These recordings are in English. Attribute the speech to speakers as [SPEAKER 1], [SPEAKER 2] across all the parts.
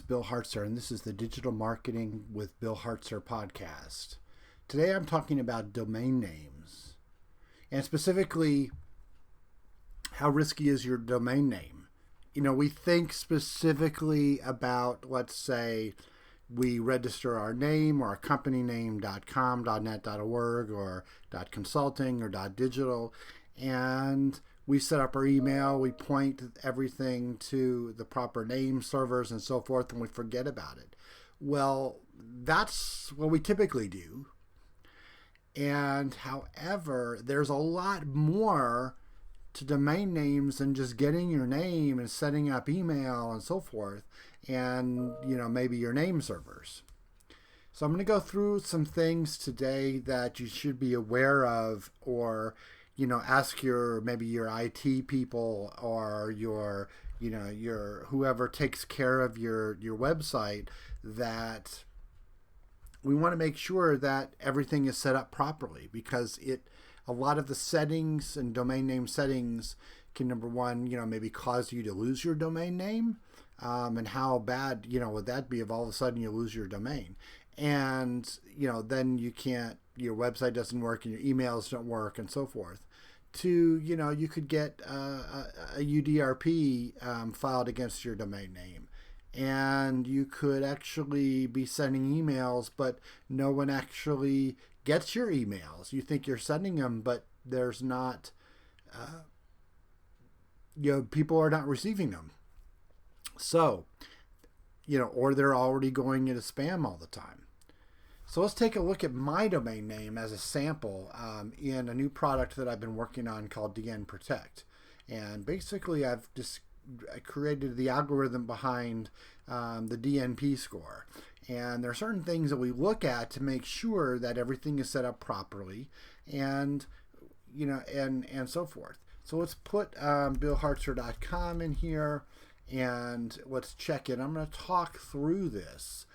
[SPEAKER 1] Bill Hartzer, and this is the Digital Marketing with Bill Hartzer podcast. Today I'm talking about domain names, and specifically, how risky is your domain name? We think specifically about, let's say, we register our name or our company name .com, .net, .org, or .consulting or .digital, and we set up our email, we point everything to the proper name servers and so forth, and we forget about it. Well, that's what we typically do. And however, there's a lot more to domain names than just getting your name and setting up email and so forth, and maybe your name servers. So I'm going to go through some things today that you should be aware of, or ask maybe your IT people or your whoever takes care of your website, that we want to make sure that everything is set up properly, because a lot of the settings and domain name settings can, number one, maybe cause you to lose your domain name. And how bad, would that be if all of a sudden you lose your domain? And, then your website doesn't work and your emails don't work and so forth. You could get a UDRP filed against your domain name. And you could actually be sending emails, but no one actually gets your emails. You think you're sending them, but there's not, people are not receiving them. So, or they're already going into spam all the time. So let's take a look at my domain name as a sample in a new product that I've been working on called DN Protect. And basically I created the algorithm behind the DNP Score. And there are certain things that we look at to make sure that everything is set up properly, and and so forth. So let's put billhartzer.com in here, and let's check it. I'm going to talk through this.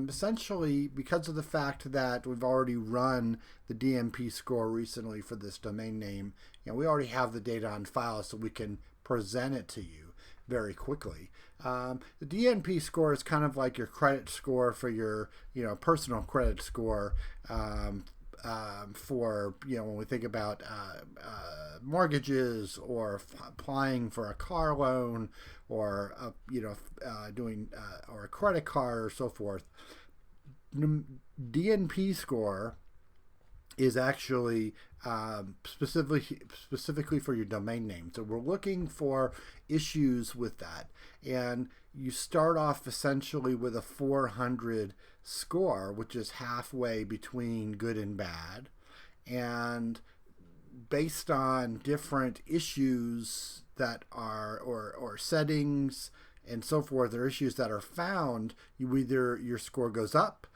[SPEAKER 1] Essentially, because of the fact that we've already run the DNP score recently for this domain name, we already have the data on file, so we can present it to you very quickly. The DNP score is kind of like your credit score for your, personal credit score. For when we think about mortgages, or applying for a car loan, or doing or a credit card or so forth, DNP score is actually specifically for your domain name. So we're looking for issues with that, and you start off essentially with a 400 score, which is halfway between good and bad, and based on different issues that are or settings and so forth, or issues that are found, either your score goes up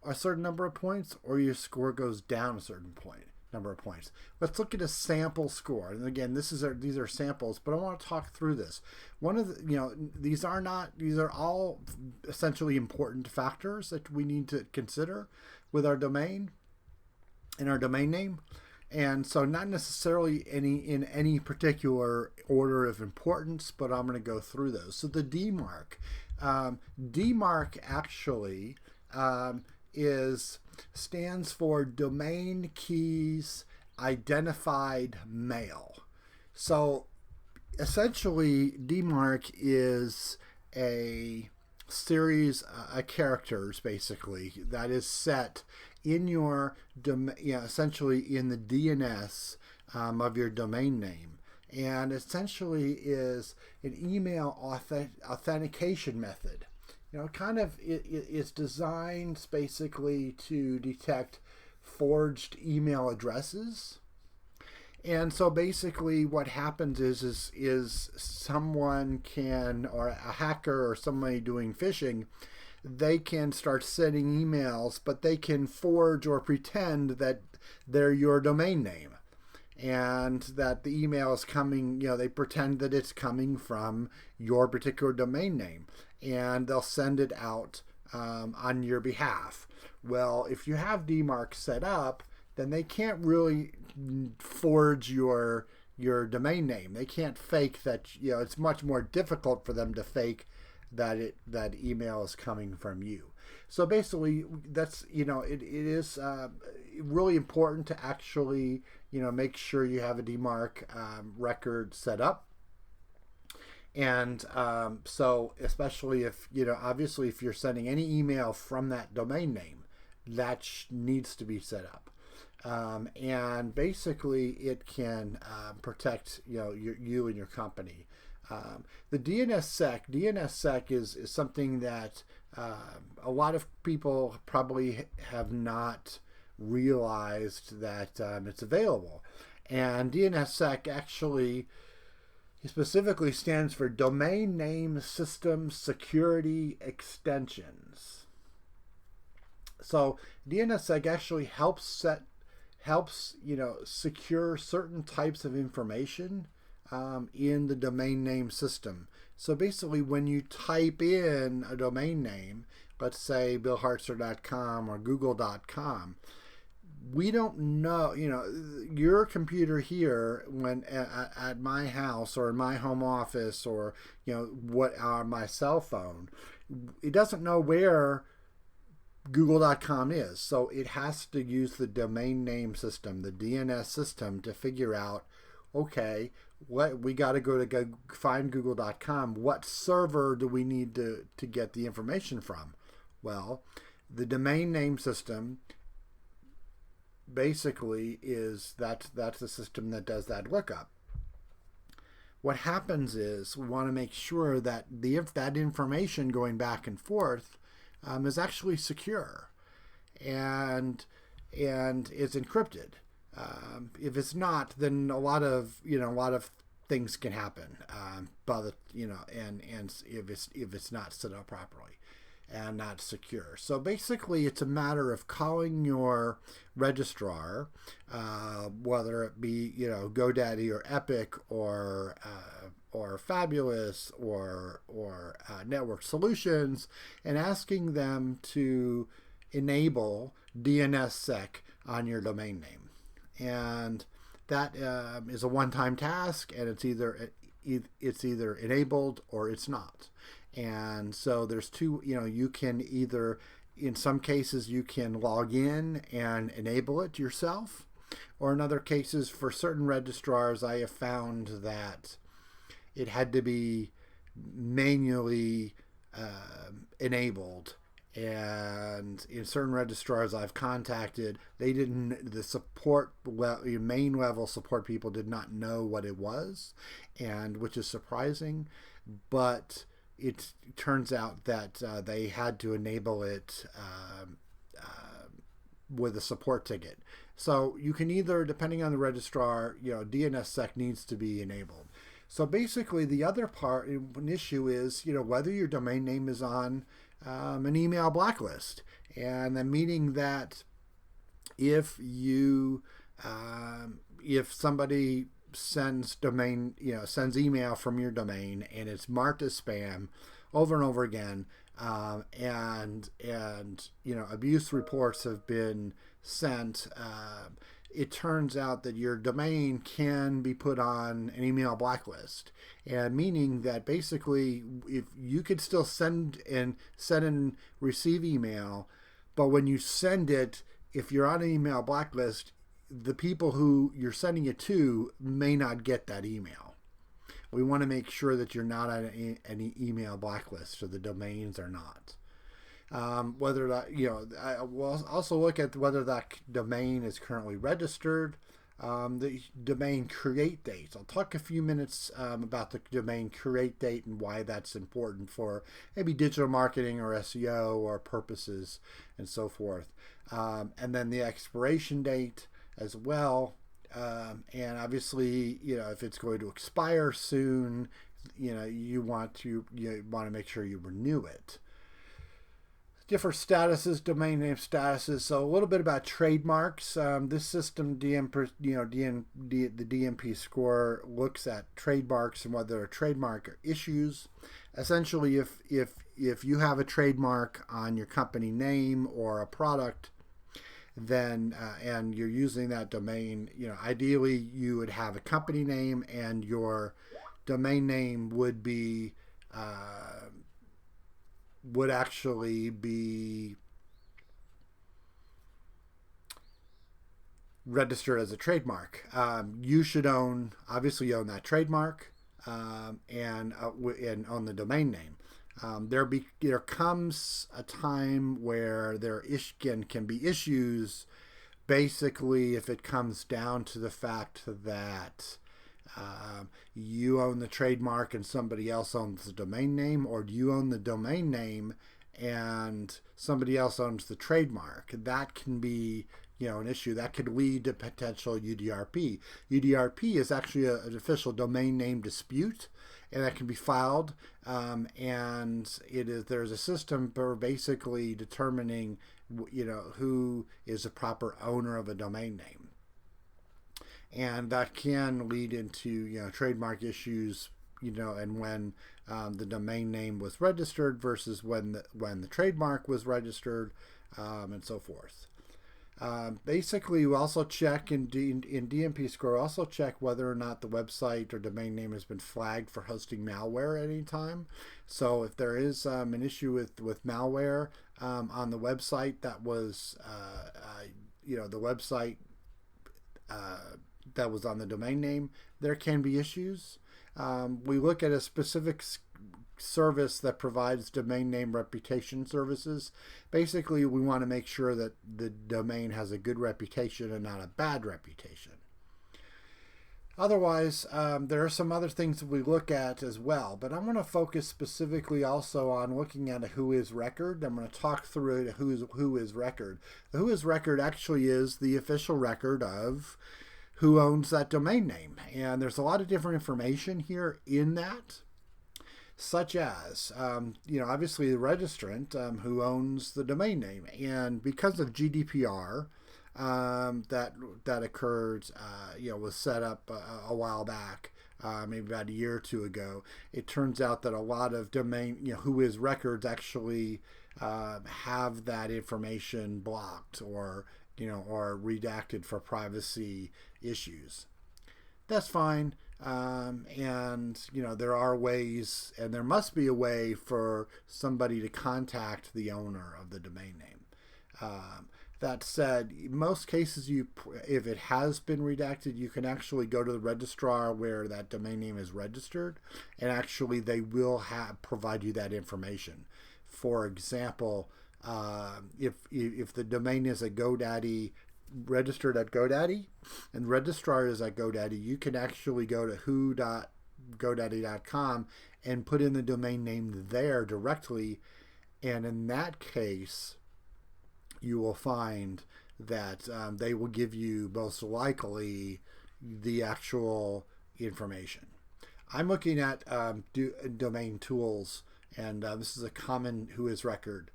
[SPEAKER 1] a certain number of points or your score goes down a certain number of points. Let's look at a sample score. And again, these are samples, but I want to talk through this. One of the, these are all essentially important factors that we need to consider with our domain and our domain name. And so not necessarily in any particular order of importance, but I'm going to go through those. So the DMARC. DMARC actually stands for Domain Keys Identified Mail. So essentially, DMARC is a series of characters, basically, that is set in your essentially in the DNS of your domain name, and essentially is an email authentication method. It's designed basically to detect forged email addresses. And so basically what happens is someone can, or a hacker or somebody doing phishing, they can start sending emails, but they can forge or pretend that they're your domain name, and that the email is coming, they pretend that it's coming from your particular domain name, and they'll send it out on your behalf. Well, if you have DMARC set up, then they can't really forge your domain name. They can't fake that. It's much more difficult for them to fake that email is coming from you. So basically, that's it is really important to actually make sure you have a DMARC record set up. And so especially if obviously if you're sending any email from that domain name, that needs to be set up. And basically it can protect you and your company. The DNSSEC is something that a lot of people probably have not realized that it's available. And DNSSEC actually specifically stands for Domain Name System Security Extensions. So DNSSEC actually helps secure certain types of information in the domain name system. So basically, when you type in a domain name, let's say billhartzer.com or google.com, we don't know, your computer here when at my house or in my home office or what on my cell phone, it doesn't know where google.com is. So it has to use the domain name system, the DNS system, to figure out, okay, what we got to go find google.com. What server do we need to get the information from? Well, the domain name system basically is that's the system that does that lookup. What happens is we want to make sure that that information going back and forth is actually secure and is encrypted. If it's not, then a lot of things can happen. But and if it's not set up properly and not secure. So basically, it's a matter of calling your registrar, whether it be GoDaddy or Epic or Fabulous or Network Solutions, and asking them to enable DNSSEC on your domain name. And that is a one-time task, and it's either enabled or it's not. And so there's two, you can either, in some cases, you can log in and enable it yourself, or in other cases, for certain registrars, I have found that it had to be manually enabled. And in certain registrars I've contacted, the support, main level support people did not know what it was, and which is surprising, but it turns out that they had to enable it with a support ticket. So you can either, depending on the registrar, DNSSEC needs to be enabled. So basically the other part, an issue is, whether your domain name is on an email blacklist, and the meaning that if somebody sends email from your domain and it's marked as spam over and over again, and abuse reports have been sent, it turns out that your domain can be put on an email blacklist, and meaning that basically if you could still send and receive email, but when you send it, if you're on an email blacklist, the people who you're sending it to may not get that email. We want to make sure that you're not on any email blacklist, so the domains are not. Whether that, I will also look at whether that domain is currently registered, the domain create date. I'll talk a few minutes about the domain create date and why that's important for maybe digital marketing or SEO or purposes and so forth. And then the expiration date as well. And obviously, if it's going to expire soon, you want to make sure you renew it. Different statuses, domain name statuses. So a little bit about trademarks. This system, the DNP Score, looks at trademarks and whether a trademark are issues. Essentially, if you have a trademark on your company name or a product, then and you're using that domain, ideally you would have a company name, and your domain name would be would actually be registered as a trademark. You should obviously own that trademark, and own the domain name. There comes a time where there can be issues, basically, if it comes down to the fact that you own the trademark and somebody else owns the domain name, or you own the domain name and somebody else owns the trademark. That can be an issue that could lead to potential UDRP. UDRP is actually an official domain name dispute, and that can be filed. And there's a system for basically determining, who is the proper owner of a domain name, and that can lead into trademark issues. And when the domain name was registered versus when the trademark was registered, and so forth. Basically, we also check in DNP Score, also check whether or not the website or domain name has been flagged for hosting malware at any time. So if there is an issue with malware on the website that was, the website that was on the domain name, there can be issues. We look at a specific service that provides domain name reputation services. Basically, we want to make sure that the domain has a good reputation and not a bad reputation. Otherwise, there are some other things that we look at as well, but I'm going to focus specifically also on looking at a Whois record. I'm going to talk through a Whois record. The Whois record actually is the official record of who owns that domain name, and there's a lot of different information here in that, such as, obviously the registrant, who owns the domain name. And because of GDPR, that occurred, was set up a while back, maybe about a year or two ago. It turns out that a lot of domain, Whois records actually have that information blocked or redacted for privacy issues. That's fine. And there are ways, and there must be a way for somebody to contact the owner of the domain name. That said, in most cases, if it has been redacted, you can actually go to the registrar where that domain name is registered, and actually they will provide you that information. For example, if the domain is a GoDaddy, registered at GoDaddy, and registrar is at GoDaddy, you can actually go to who.godaddy.com and put in the domain name there directly, and in that case you will find that they will give you most likely the actual information. I'm looking at domain tools, and this is a common Whois record.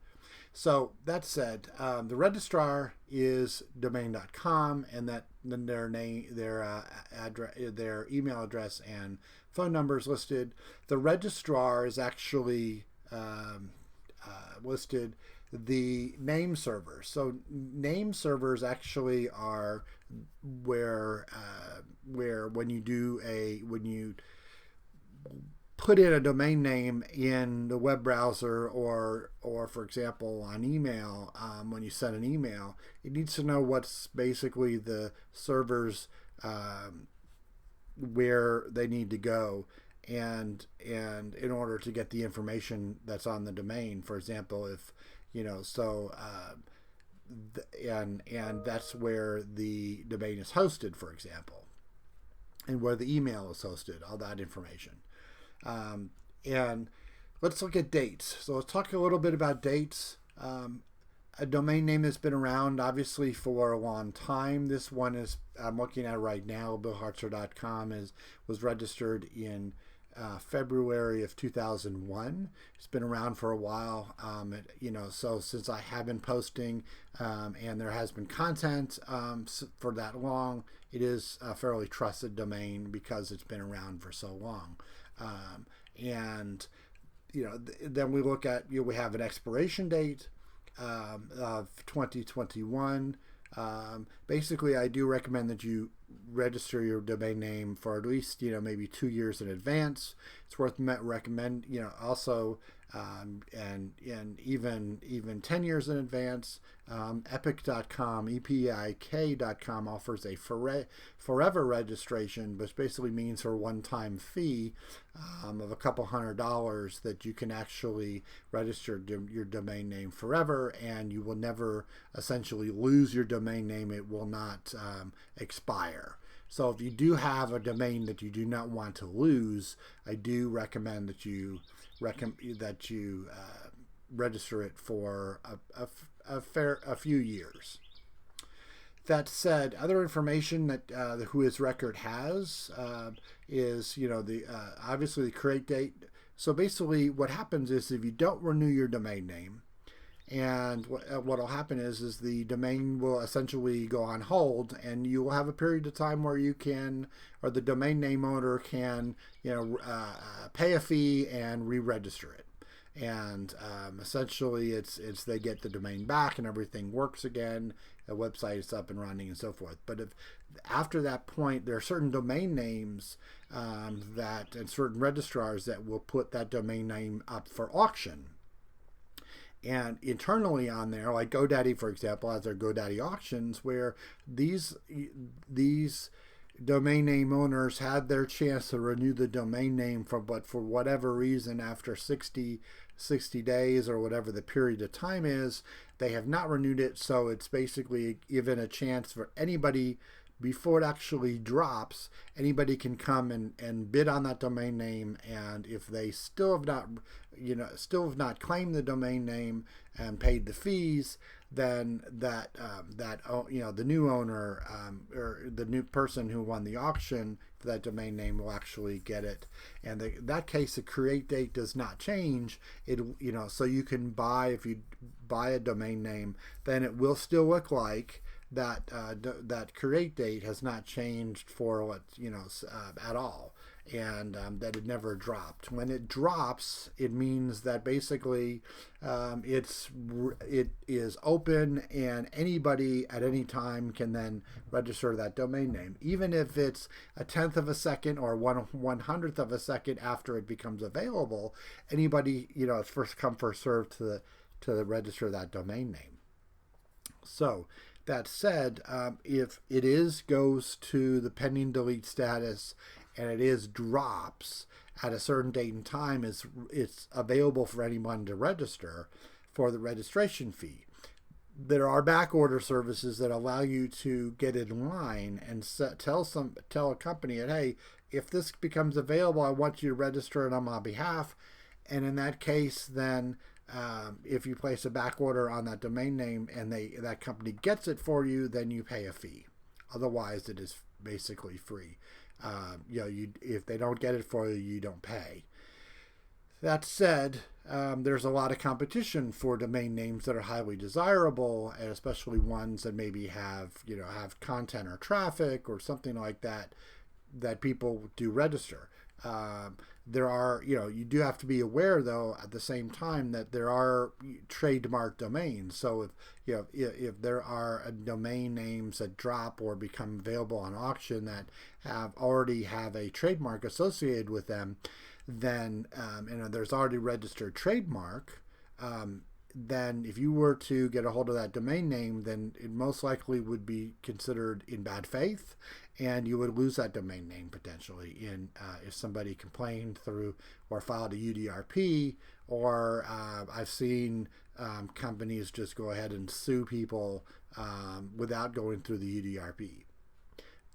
[SPEAKER 1] So that said, the registrar is domain.com, and then their name, their email address and phone numbers listed. The registrar is actually listed the name server. So name servers actually are where when you put in a domain name in the web browser, or for example on email, when you send an email, it needs to know what's basically the servers where they need to go, and in order to get the information that's on the domain. For example, if and that's where the domain is hosted, for example, and where the email is hosted, all that information. And let's look at dates. So let's talk a little bit about dates. A domain name has been around obviously for a long time. This one is, I'm looking at right now, BillHartzer.com was registered in February of 2001. It's been around for a while. So since I have been posting and there has been content for that long, it is a fairly trusted domain because it's been around for so long. Then we look at, we have an expiration date of 2021. Basically, I do recommend that you register your domain name for at least maybe 2 years in advance. It's worth recommend. Also, and even 10 years in advance. Epic.com, EPIK.com offers a forever registration, which basically means for a one-time fee of a couple $100 that you can actually register your domain name forever, and you will never essentially lose your domain name. It will not expire. So if you do have a domain that you do not want to lose, I do recommend that you register it for a few years. That said, other information that the Whois Record has is, obviously the create date. So basically, what happens is if you don't renew your domain name, and what will happen is the domain will essentially go on hold, and you will have a period of time where you can, or the domain name owner can, pay a fee and re-register it. And essentially, it's they get the domain back and everything works again. The website is up and running and so forth. But if after that point, there are certain domain names and certain registrars that will put that domain name up for auction. And internally on there, like GoDaddy, for example, has their GoDaddy auctions, where these domain name owners had their chance to renew the domain name but for whatever reason, after 60 days or whatever the period of time is, they have not renewed it. So it's basically given a chance for anybody, before it actually drops, anybody can come and bid on that domain name, and if they still have not claimed the domain name and paid the fees, then the new owner or the new person who won the auction for that domain name will actually get it. And in that case, the create date does not change. So you can if you buy a domain name, then it will still look like that create date has not changed for at all, and that it never dropped. When it drops, it means that basically it is open, and anybody at any time can then register that domain name, even if it's a tenth of a second or 1/100th of a second after it becomes available. Anybody, it's first come first served to register that domain name. So that said, if it goes to the pending delete status and it drops at a certain date and time, it's available for anyone to register for the registration fee. There are back order services that allow you to get in line and tell a company that, hey, if this becomes available, I want you to register it on my behalf. And in that case, then if you place a back order on that domain name and that company gets it for you, then you pay a fee. Otherwise, it is basically free. If they don't get it for you, you don't pay. That said, there's a lot of competition for domain names that are highly desirable, and especially ones that maybe have content or traffic or something like that people do register. There are, you do have to be aware, though, at the same time, that there are trademark domains. So if there are domain names that drop or become available on auction that already have a trademark associated with them, then there's already registered trademark. Then if you were to get a hold of that domain name, then it most likely would be considered in bad faith, and you would lose that domain name potentially if somebody complained through or filed a UDRP, or I've seen companies just go ahead and sue people without going through the UDRP,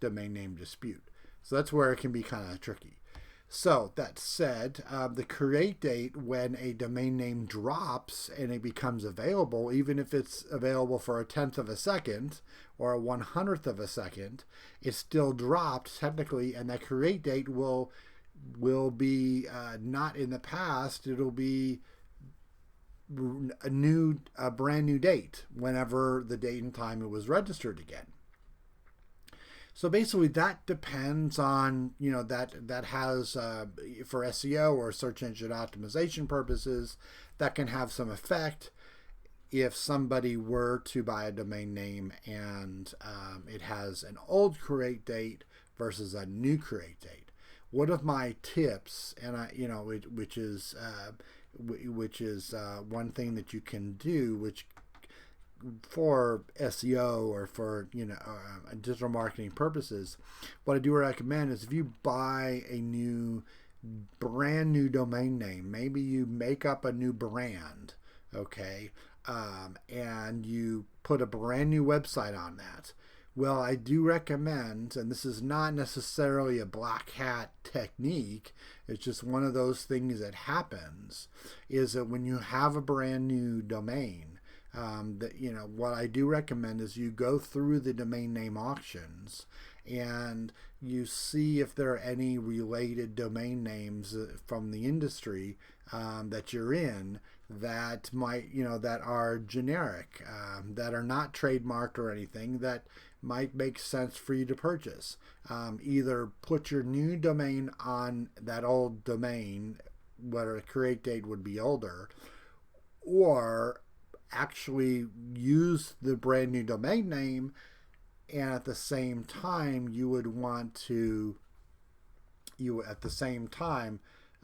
[SPEAKER 1] domain name dispute. So that's where it can be kind of tricky. So that said, the create date, when a domain name drops and it becomes available, even if it's available for a tenth of a second or a 1/100th of a second, it's still dropped technically, and that create date will be not in the past. It'll be a brand new date whenever the date and time it was registered again. So basically, that depends on, that has, for SEO or search engine optimization purposes, that can have some effect if somebody were to buy a domain name and it has an old create date versus a new create date. One of my tips, and which is which is one thing that you can do, which for SEO or for digital marketing purposes. What I do recommend is if you buy a brand new domain name, maybe you make up a new brand, okay, and you put a brand new website on that. Well, I do recommend, and this is not necessarily a black hat technique, it's just one of those things that happens, is that when you have a brand new domain, what I do recommend is you go through the domain name auctions and you see if there are any related domain names from the industry that you're in that might, that are generic, that are not trademarked or anything, that might make sense for you to purchase. Either put your new domain on that old domain, where a create date would be older, or actually use the brand new domain name, and at the same time you would want to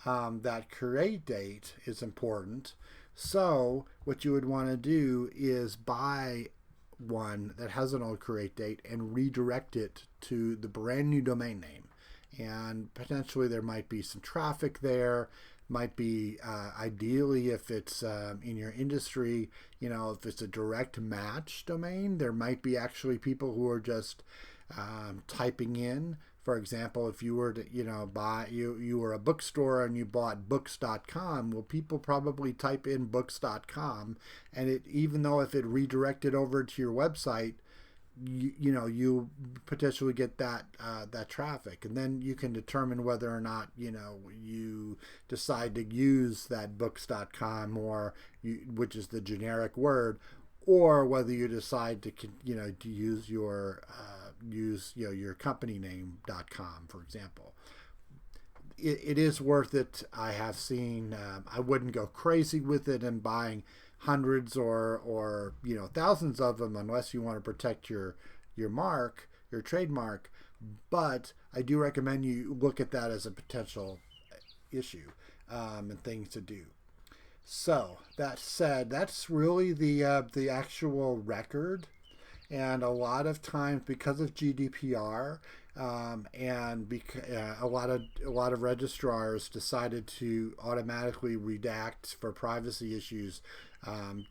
[SPEAKER 1] that create date is important. So what you would want to do is buy one that has an old create date and redirect it to the brand new domain name, and potentially there might be some traffic there. Might be ideally, if it's in your industry, if it's a direct match domain, there might be actually people who are just typing in. For example, if you were to buy, you were a bookstore and you bought books.com, well, people probably type in books.com, and even though if it redirected over to your website, you potentially get that traffic, and then you can determine whether or not you decide to use that books.com, or which is the generic word, or whether you decide to use your your company name.com, for example. It is worth it. I have seen. I wouldn't go crazy with it and buying hundreds or thousands of them unless you want to protect your mark, your trademark. But I do recommend you look at that as a potential issue and things to do. So that said, that's really the actual record. And a lot of times, because of GDPR, and a lot of registrars decided to automatically redact, for privacy issues,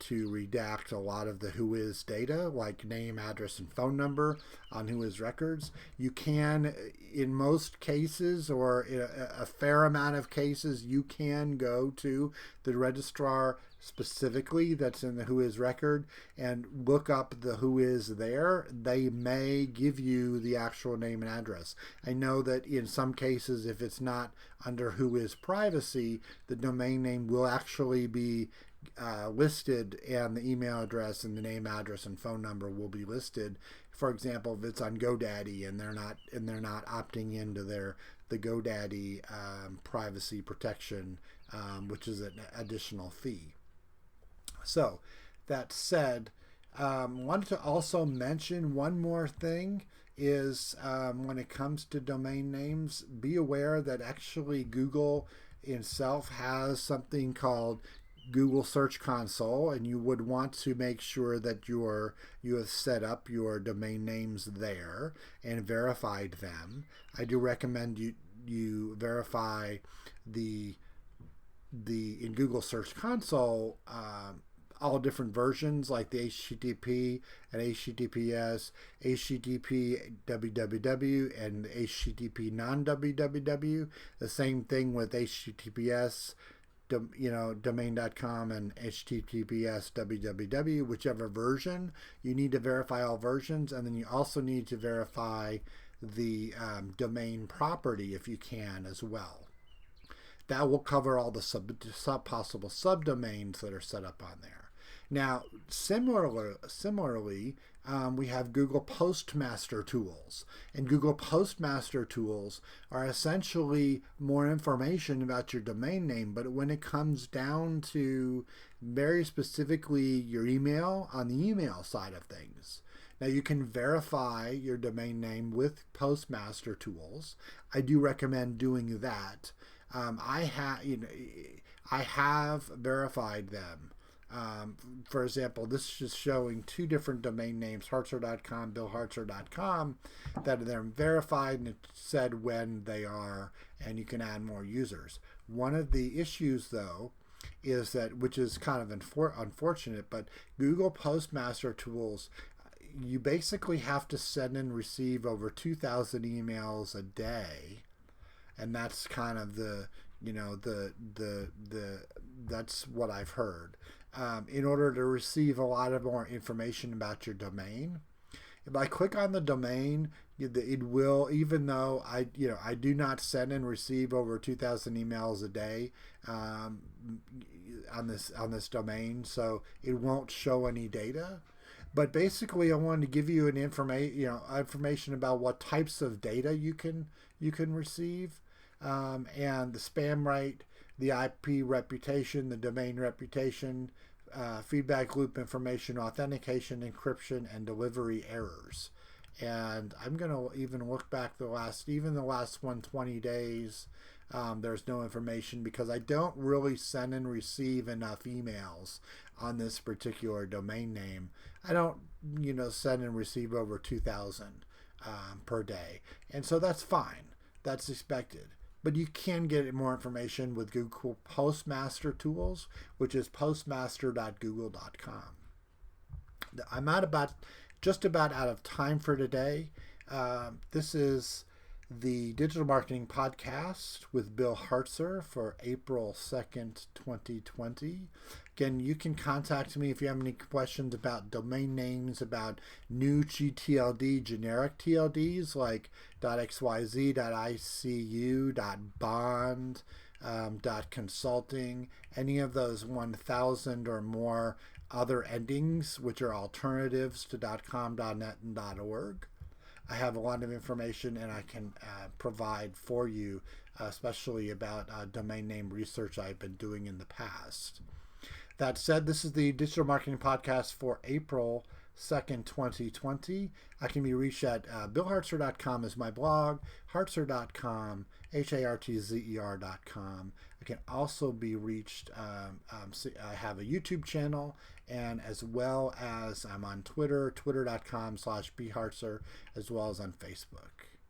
[SPEAKER 1] to redact a lot of the Whois data, like name, address, and phone number on Whois records. You can, in most cases, or in a fair amount of cases, you can go to the registrar specifically that's in the Whois record and look up the Whois there. They may give you the actual name and address. I know that in some cases, if it's not under Whois privacy, the domain name will actually be listed, and the email address and the name, address, and phone number will be listed. For example, if it's on GoDaddy and they're not opting into the GoDaddy privacy protection, which is an additional fee. So that said, wanted to also mention one more thing is when it comes to domain names, be aware that actually Google itself has something called Google Search Console, and you would want to make sure that you have set up your domain names there and verified them. I do recommend you verify in Google Search Console all different versions, like the HTTP and HTTPS, HTTP www, and HTTP non-www. The same thing with HTTPS, domain.com, and HTTPS www, whichever version. You need to verify all versions, and then you also need to verify the domain property if you can as well. That will cover all the possible subdomains that are set up on there. Now, similarly, we have Google Postmaster Tools. And Google Postmaster Tools are essentially more information about your domain name, but when it comes down to very specifically your email, on the email side of things. Now, you can verify your domain name with Postmaster Tools. I do recommend doing that. I I have verified them. For example, this is just showing two different domain names, Hartzer.com, BillHartzer.com, that they're verified, and it said when they are, and you can add more users. One of the issues, though, is that, which is kind of unfortunate, but Google Postmaster Tools, you basically have to send and receive over 2,000 emails a day, and that's kind of the, you know, that's what I've heard. In order to receive a lot of more information about your domain. If I click on the domain, it will, even though I do not send and receive over 2,000 emails a day on this domain, so it won't show any data. But basically, I wanted to give you an information about what types of data you can receive, and the spam rate, the IP reputation, the domain reputation, feedback loop information, authentication, encryption, and delivery errors. And I'm going to even look back the last 120 days. There's no information because I don't really send and receive enough emails on this particular domain name. I don't, send and receive over 2,000 per day. And so that's fine. That's expected. But you can get more information with Google Postmaster Tools, which is postmaster.google.com. I'm just about out of time for today. This is the Digital Marketing Podcast with Bill Hartzer for April 2nd, 2020. Again, you can contact me if you have any questions about domain names, about new GTLD, generic TLDs like .xyz, .icu, .bond, .consulting, any of those 1,000 or more other endings, which are alternatives to .com, .net, and .org. I have a lot of information, and I can provide for you, especially about domain name research I've been doing in the past. That said, this is the Digital Marketing Podcast for April 2nd, 2020. I can be reached at billhartzer.com is my blog, hartzer.com, hartzer.com. I can also be reached, I have a YouTube channel, and as well as I'm on Twitter, twitter.com/bhartzer, as well as on Facebook.